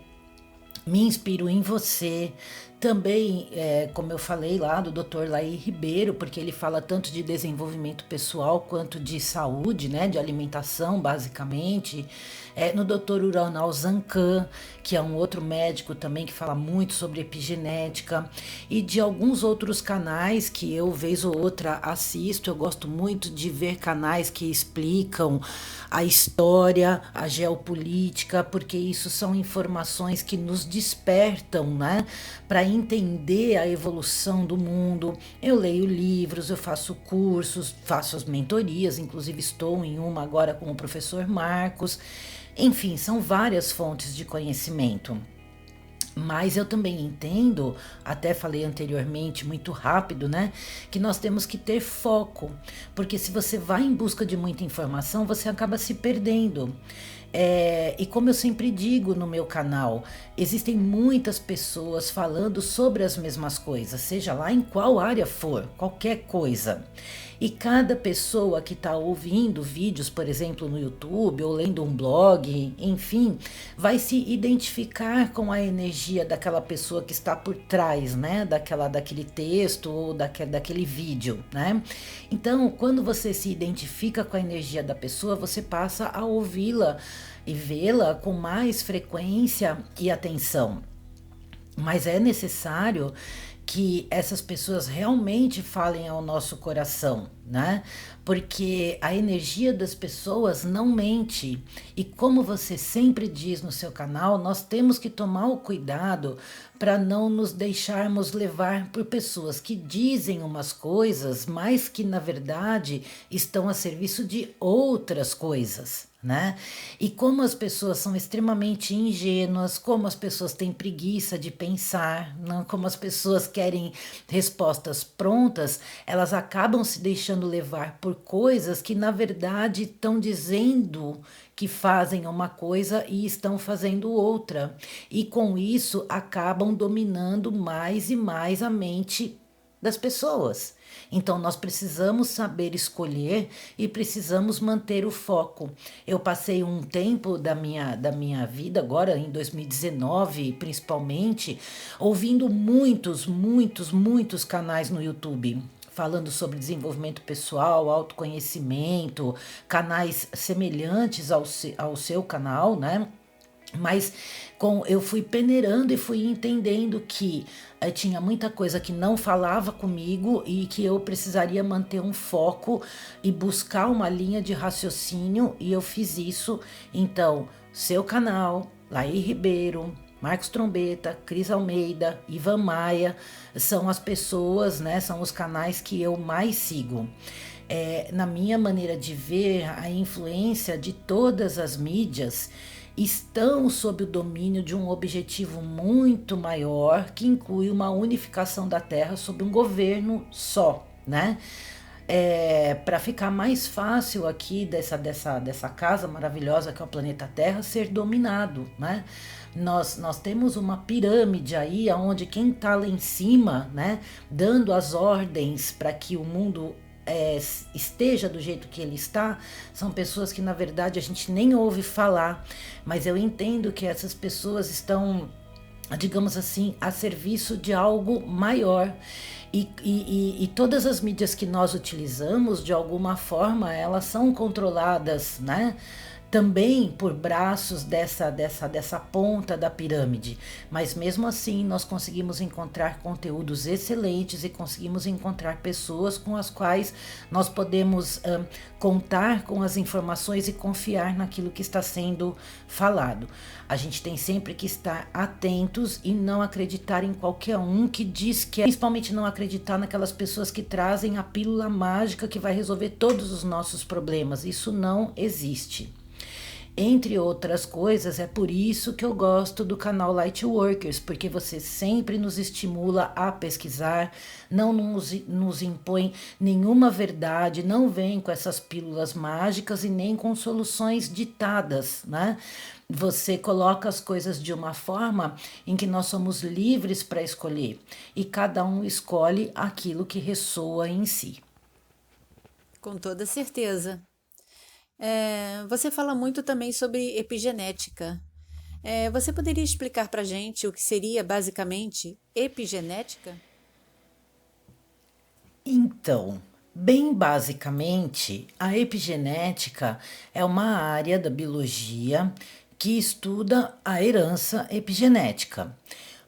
Me inspiro em você. Também, como eu falei lá, do Dr. Laí Ribeiro, porque ele fala tanto de desenvolvimento pessoal quanto de saúde, né, de alimentação, basicamente. No Dr. Uranal Zancan, que é um outro médico também que fala muito sobre epigenética, e de alguns outros canais que eu, vez ou outra, assisto. Eu gosto muito de ver canais que explicam a história, a geopolítica, porque isso são informações que nos despertam, né, para entender a evolução do mundo. Eu leio livros, eu faço cursos, faço as mentorias, inclusive estou em uma agora com o professor Marcos. Enfim, são várias fontes de conhecimento. Mas eu também entendo, até falei anteriormente, muito rápido, né? Que nós temos que ter foco. Porque se você vai em busca de muita informação, você acaba se perdendo. E como eu sempre digo no meu canal, existem muitas pessoas falando sobre as mesmas coisas, seja lá em qual área for, qualquer coisa. E cada pessoa que está ouvindo vídeos, por exemplo, no YouTube, ou lendo um blog, enfim, vai se identificar com a energia daquela pessoa que está por trás, né? Daquele texto ou daquele vídeo, né? Então, quando você se identifica com a energia da pessoa, você passa a ouvi-la e vê-la com mais frequência e atenção. Mas é necessário que essas pessoas realmente falem ao nosso coração, né? Porque a energia das pessoas não mente. E como você sempre diz no seu canal, nós temos que tomar o cuidado para não nos deixarmos levar por pessoas que dizem umas coisas, mas que na verdade estão a serviço de outras coisas, né? E como as pessoas são extremamente ingênuas, como as pessoas têm preguiça de pensar, não? Como as pessoas querem respostas prontas, elas acabam se deixando levar por coisas que na verdade estão dizendo que fazem uma coisa e estão fazendo outra. E com isso acabam dominando mais e mais a mente das pessoas. Então nós precisamos saber escolher e precisamos manter o foco. Eu passei um tempo da minha vida, agora em 2019 principalmente, ouvindo muitos canais no YouTube falando sobre desenvolvimento pessoal, autoconhecimento, canais semelhantes ao seu canal, né? Mas eu fui peneirando e fui entendendo que tinha muita coisa que não falava comigo e que eu precisaria manter um foco e buscar uma linha de raciocínio, e eu fiz isso. Então, seu canal, Laí Ribeiro, Marcos Trombeta, Cris Almeida, Ivan Maia, são as pessoas, né? São os canais que eu mais sigo. Na minha maneira de ver, a influência de todas as mídias estão sob o domínio de um objetivo muito maior, que inclui uma unificação da Terra sob um governo só, né? Para ficar mais fácil aqui dessa casa maravilhosa que é o planeta Terra ser dominado, né? Nós temos uma pirâmide aí, onde quem está lá em cima, né, dando as ordens para que o mundo esteja do jeito que ele está, são pessoas que na verdade a gente nem ouve falar, mas eu entendo que essas pessoas estão, digamos assim, a serviço de algo maior. E todas as mídias que nós utilizamos, de alguma forma, elas são controladas, né? Também por braços dessa ponta da pirâmide, mas mesmo assim nós conseguimos encontrar conteúdos excelentes e conseguimos encontrar pessoas com as quais nós podemos contar com as informações e confiar naquilo que está sendo falado. A gente tem sempre que estar atentos e não acreditar em qualquer um que diz que principalmente não acreditar naquelas pessoas que trazem a pílula mágica que vai resolver todos os nossos problemas. Isso não existe. Entre outras coisas, é por isso que eu gosto do canal Lightworkers, porque você sempre nos estimula a pesquisar, não nos impõe nenhuma verdade, não vem com essas pílulas mágicas e nem com soluções ditadas, né? Você coloca as coisas de uma forma em que nós somos livres para escolher, e cada um escolhe aquilo que ressoa em si. Com toda certeza. Você fala muito também sobre epigenética. Você poderia explicar para a gente o que seria basicamente epigenética? Então, bem basicamente, a epigenética é uma área da biologia que estuda a herança epigenética,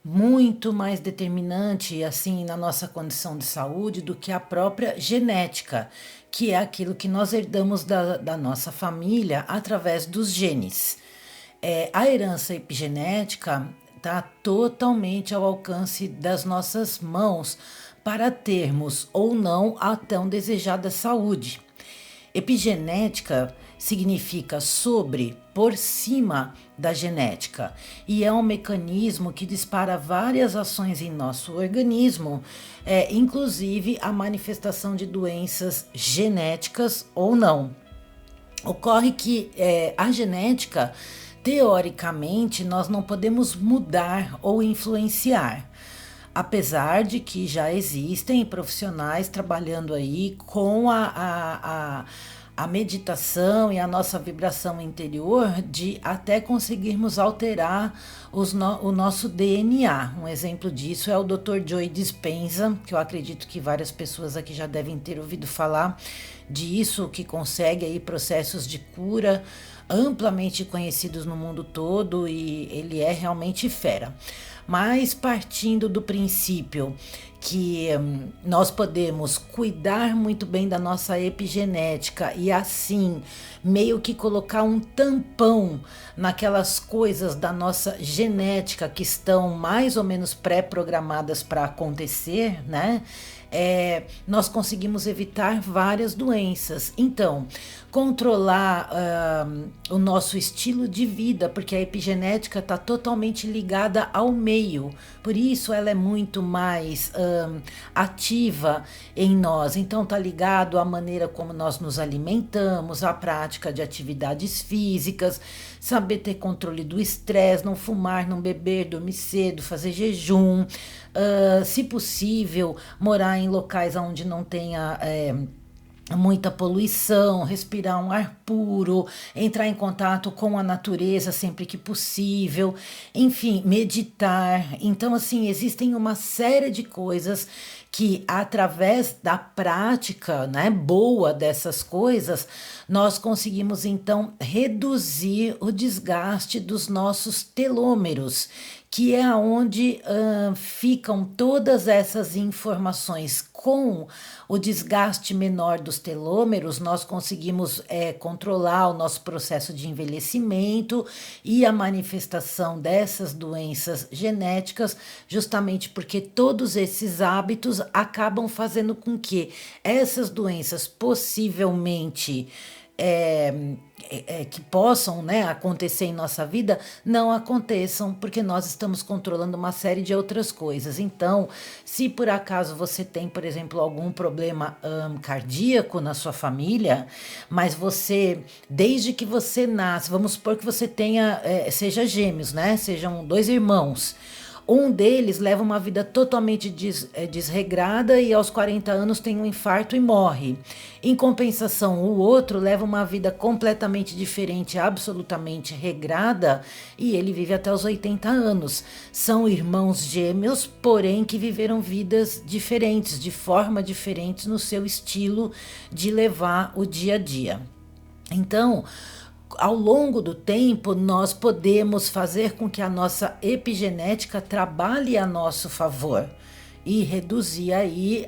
muito mais determinante assim na nossa condição de saúde do que a própria genética, que é aquilo que nós herdamos da nossa família através dos genes. A herança epigenética está totalmente ao alcance das nossas mãos para termos ou não a tão desejada saúde. Epigenética significa sobre, por cima da genética, e é um mecanismo que dispara várias ações em nosso organismo, inclusive a manifestação de doenças genéticas ou não. Ocorre que a genética, teoricamente, nós não podemos mudar ou influenciar. Apesar de que já existem profissionais trabalhando aí com a meditação e a nossa vibração interior de até conseguirmos alterar o nosso DNA. Um exemplo disso é o Dr. Joe Dispenza, que eu acredito que várias pessoas aqui já devem ter ouvido falar disso, que consegue aí processos de cura amplamente conhecidos no mundo todo, e ele é realmente fera. Mas partindo do princípio que nós podemos cuidar muito bem da nossa epigenética e assim meio que colocar um tampão naquelas coisas da nossa genética que estão mais ou menos pré-programadas para acontecer, né? Nós conseguimos evitar várias doenças. Então, controlar o nosso estilo de vida, porque a epigenética está totalmente ligada ao meio, por isso ela é muito mais ativa em nós. Então, está ligado à maneira como nós nos alimentamos, à prática de atividades físicas, saber ter controle do estresse, não fumar, não beber, dormir cedo, fazer jejum. Se possível, morar em locais onde não tenha muita poluição, respirar um ar puro, entrar em contato com a natureza sempre que possível, enfim, meditar. Então, assim, existem uma série de coisas que através da prática, né, boa dessas coisas, nós conseguimos então reduzir o desgaste dos nossos telômeros, que é onde ficam todas essas informações. Com o desgaste menor dos telômeros, nós conseguimos controlar o nosso processo de envelhecimento e a manifestação dessas doenças genéticas, justamente porque todos esses hábitos acabam fazendo com que essas doenças possivelmente que possam, né, acontecer em nossa vida, não aconteçam, porque nós estamos controlando uma série de outras coisas. Então, se por acaso você tem, por exemplo, algum problema cardíaco na sua família, mas você, desde que você nasce, vamos supor que você tenha, seja gêmeos, né, sejam 2 irmãos, um deles leva uma vida totalmente desregrada e aos 40 anos tem um infarto e morre. Em compensação, o outro leva uma vida completamente diferente, absolutamente regrada, e ele vive até os 80 anos. São irmãos gêmeos, porém que viveram vidas diferentes, de forma diferente no seu estilo de levar o dia a dia. Então, ao longo do tempo, nós podemos fazer com que a nossa epigenética trabalhe a nosso favor e reduzir aí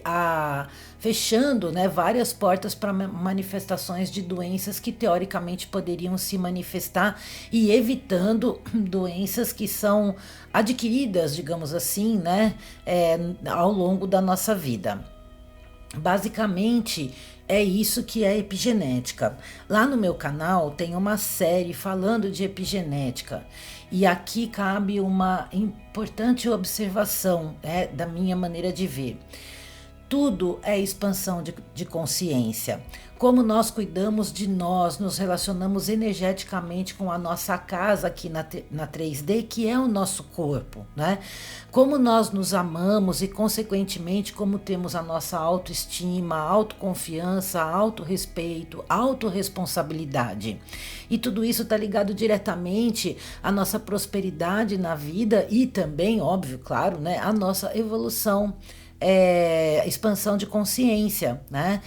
fechando, né, várias portas para manifestações de doenças que teoricamente poderiam se manifestar e evitando doenças que são adquiridas, digamos assim, né, ao longo da nossa vida. Basicamente, é isso que é epigenética. Lá no meu canal tem uma série falando de epigenética. E aqui cabe uma importante observação, da minha maneira de ver. Tudo é expansão de consciência. Como nós cuidamos de nós, nos relacionamos energeticamente com a nossa casa aqui na 3D, que é o nosso corpo, né? Como nós nos amamos e, consequentemente, como temos a nossa autoestima, autoconfiança, autorrespeito, autorresponsabilidade. E tudo isso está ligado diretamente à nossa prosperidade na vida e também, óbvio, claro, né, à nossa evolução. Expansão de consciência, né?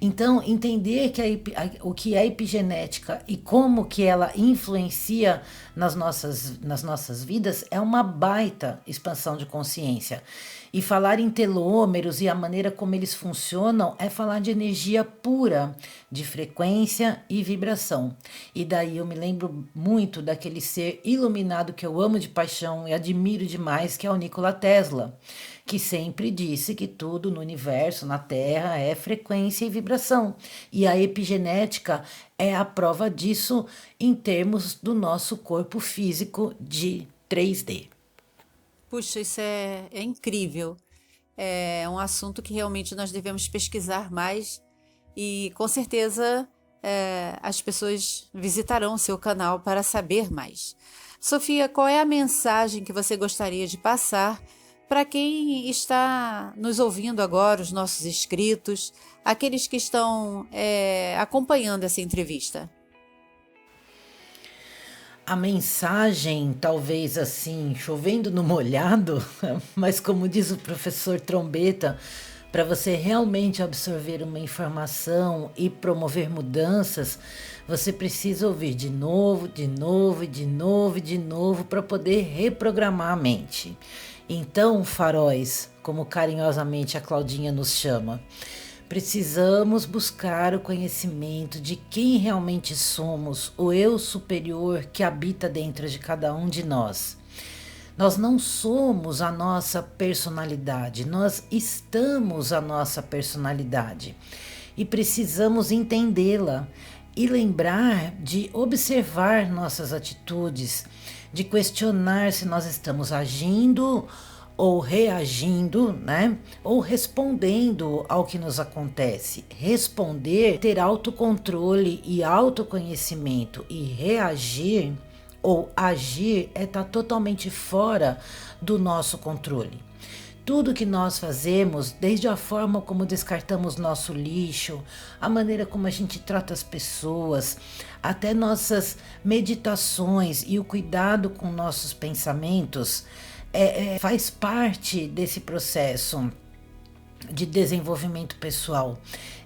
Então, entender que o que é epigenética e como que ela influencia nas nossas vidas é uma baita expansão de consciência. E falar em telômeros e a maneira como eles funcionam é falar de energia pura, de frequência e vibração. E daí eu me lembro muito daquele ser iluminado que eu amo de paixão e admiro demais, que é o Nikola Tesla, que sempre disse que tudo no universo, na Terra, é frequência e vibração. E a epigenética é a prova disso em termos do nosso corpo físico de 3D. Puxa, isso é incrível. É um assunto que realmente nós devemos pesquisar mais e com certeza as pessoas visitarão o seu canal para saber mais. Sofia, qual é a mensagem que você gostaria de passar para quem está nos ouvindo agora, os nossos inscritos, aqueles que estão acompanhando essa entrevista? A mensagem, talvez assim, chovendo no molhado, mas como diz o professor Trombeta, para você realmente absorver uma informação e promover mudanças, você precisa ouvir de novo, de novo, de novo, de novo, para poder reprogramar a mente. Então, faróis, como carinhosamente a Claudinha nos chama. Precisamos buscar o conhecimento de quem realmente somos, o eu superior que habita dentro de cada um de nós. Nós não somos a nossa personalidade, nós estamos a nossa personalidade e precisamos entendê-la e lembrar de observar nossas atitudes, de questionar se nós estamos agindo ou reagindo, né? Ou respondendo ao que nos acontece. Responder, ter autocontrole e autoconhecimento, e reagir ou agir é estar totalmente fora do nosso controle. Tudo que nós fazemos, desde a forma como descartamos nosso lixo, a maneira como a gente trata as pessoas, até nossas meditações e o cuidado com nossos pensamentos, faz parte desse processo de desenvolvimento pessoal.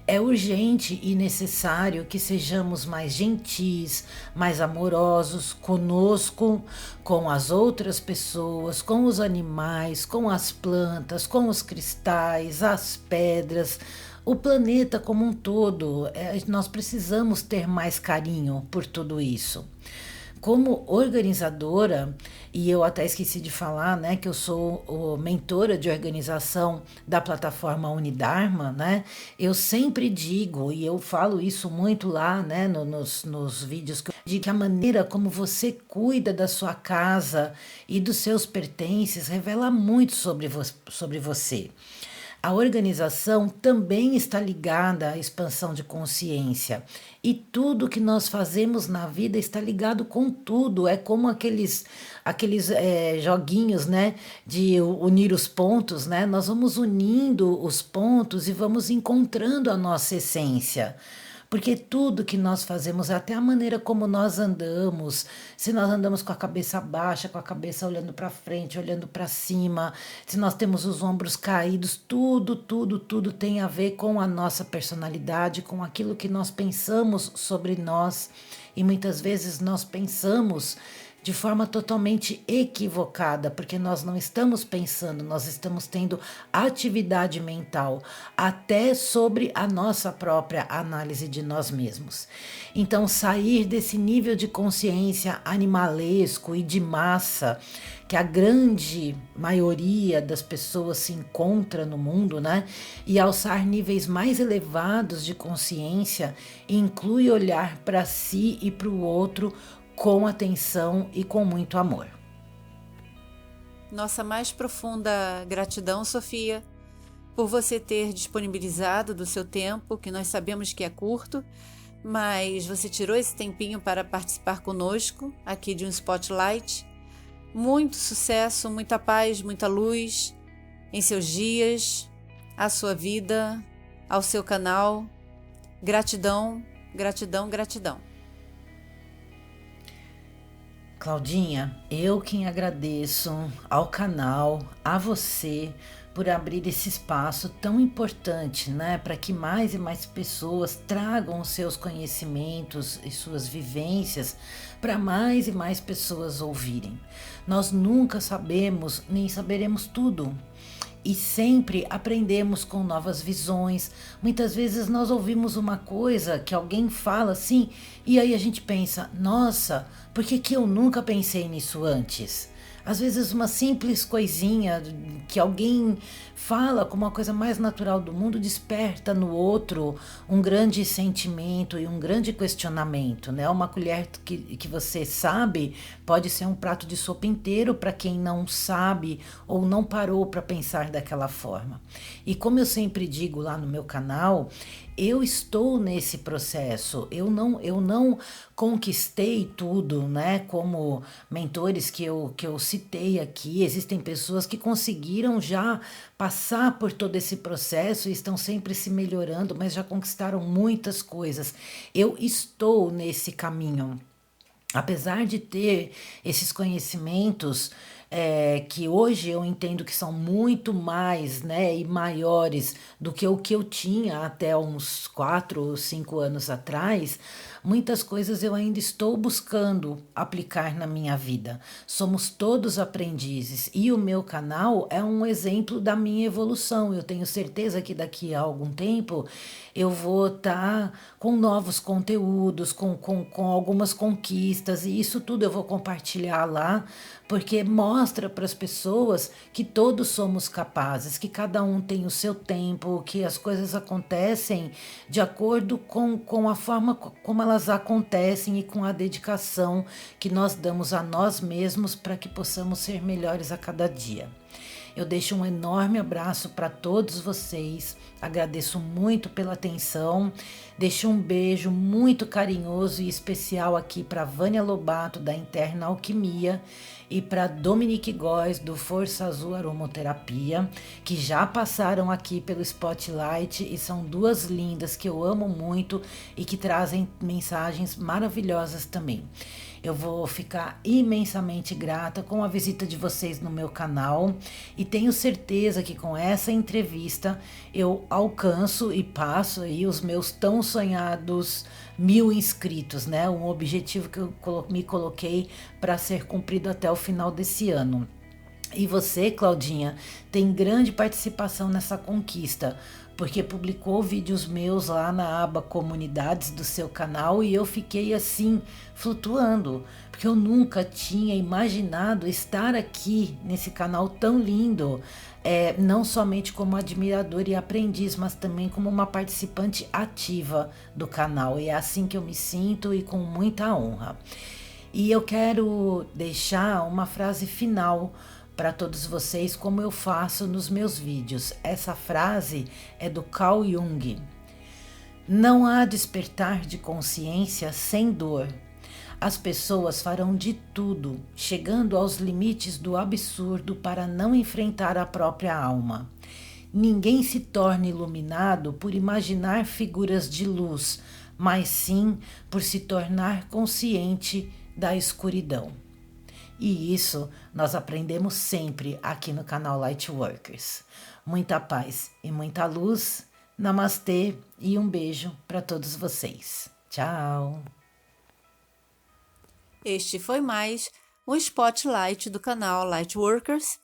É urgente e necessário que sejamos mais gentis, mais amorosos conosco, com as outras pessoas, com os animais, com as plantas, com os cristais, as pedras, o planeta como um todo. Nós precisamos ter mais carinho por tudo isso. Como organizadora, e eu até esqueci de falar, né, que eu sou mentora de organização da plataforma Unidharma, né, eu sempre digo, e eu falo isso muito lá, né, nos vídeos, de que a maneira como você cuida da sua casa e dos seus pertences revela muito sobre você. A organização também está ligada à expansão de consciência. E tudo que nós fazemos na vida está ligado com tudo. É como aqueles joguinhos, né, de unir os pontos, né? Nós vamos unindo os pontos e vamos encontrando a nossa essência. Porque tudo que nós fazemos, até a maneira como nós andamos, se nós andamos com a cabeça baixa, com a cabeça olhando para frente, olhando para cima, se nós temos os ombros caídos, tudo tem a ver com a nossa personalidade, com aquilo que nós pensamos sobre nós. E muitas vezes nós pensamos de forma totalmente equivocada, porque nós não estamos pensando, nós estamos tendo atividade mental, até sobre a nossa própria análise de nós mesmos. Então, sair desse nível de consciência animalesco e de massa, que a grande maioria das pessoas se encontra no mundo, né? E alçar níveis mais elevados de consciência inclui olhar para si e para o outro com atenção e com muito amor. Nossa mais profunda gratidão, Sofia, por você ter disponibilizado do seu tempo, que nós sabemos que é curto, mas você tirou esse tempinho para participar conosco aqui de um Spotlight. Muito sucesso, muita paz, muita luz em seus dias, à sua vida, ao seu canal. Gratidão, gratidão, gratidão. Claudinha, eu quem agradeço ao canal, a você, por abrir esse espaço tão importante, né, para que mais e mais pessoas tragam os seus conhecimentos e suas vivências para mais e mais pessoas ouvirem. Nós nunca sabemos nem saberemos tudo. E sempre aprendemos com novas visões. Muitas vezes nós ouvimos uma coisa que alguém fala assim, e aí a gente pensa, nossa, por que eu nunca pensei nisso antes? Às vezes uma simples coisinha que alguém fala como a coisa mais natural do mundo desperta no outro um grande sentimento e um grande questionamento, né? Uma colher que você sabe pode ser um prato de sopa inteiro para quem não sabe ou não parou para pensar daquela forma. E como eu sempre digo lá no meu canal, eu estou nesse processo, eu não conquistei tudo, né? Como mentores que eu citei aqui, existem pessoas que conseguiram já passar por todo esse processo e estão sempre se melhorando, mas já conquistaram muitas coisas. Eu estou nesse caminho. Apesar de ter esses conhecimentos que hoje eu entendo que são muito mais, né, e maiores do que o que eu tinha até uns 4 ou 5 anos atrás, muitas coisas eu ainda estou buscando aplicar na minha vida. Somos todos aprendizes e o meu canal é um exemplo da minha evolução. Eu tenho certeza que daqui a algum tempo eu vou estar com novos conteúdos, com algumas conquistas, e isso tudo eu vou compartilhar lá, porque mostra para as pessoas que todos somos capazes, que cada um tem o seu tempo, que as coisas acontecem de acordo com a forma como elas acontecem e com a dedicação que nós damos a nós mesmos para que possamos ser melhores a cada dia. Eu deixo um enorme abraço para todos vocês, agradeço muito pela atenção, deixo um beijo muito carinhoso e especial aqui para Vânia Lobato, da Interna Alquimia, e para Dominique Góes, do Força Azul Aromoterapia, que já passaram aqui pelo Spotlight e são duas lindas que eu amo muito e que trazem mensagens maravilhosas também. Eu vou ficar imensamente grata com a visita de vocês no meu canal e tenho certeza que com essa entrevista eu alcanço e passo aí os meus tão sonhados 1000 inscritos, né? Um objetivo que eu me coloquei para ser cumprido até o final desse ano. E você, Claudinha, tem grande participação nessa conquista, porque publicou vídeos meus lá na aba Comunidades do seu canal e eu fiquei assim, flutuando, porque eu nunca tinha imaginado estar aqui nesse canal tão lindo, não somente como admirador e aprendiz, mas também como uma participante ativa do canal. E é assim que eu me sinto e com muita honra. E eu quero deixar uma frase final para todos vocês, como eu faço nos meus vídeos. Essa frase é do Carl Jung. Não há despertar de consciência sem dor. As pessoas farão de tudo, chegando aos limites do absurdo para não enfrentar a própria alma. Ninguém se torna iluminado por imaginar figuras de luz, mas sim por se tornar consciente da escuridão. E isso nós aprendemos sempre aqui no canal Lightworkers. Muita paz e muita luz. Namastê e um beijo para todos vocês. Tchau! Este foi mais um Spotlight do canal Lightworkers.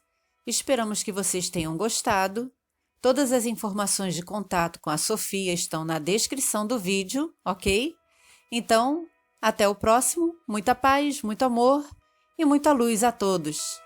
Esperamos que vocês tenham gostado. Todas as informações de contato com a Sofia estão na descrição do vídeo, ok? Então, até o próximo. Muita paz, muito amor e muita luz a todos.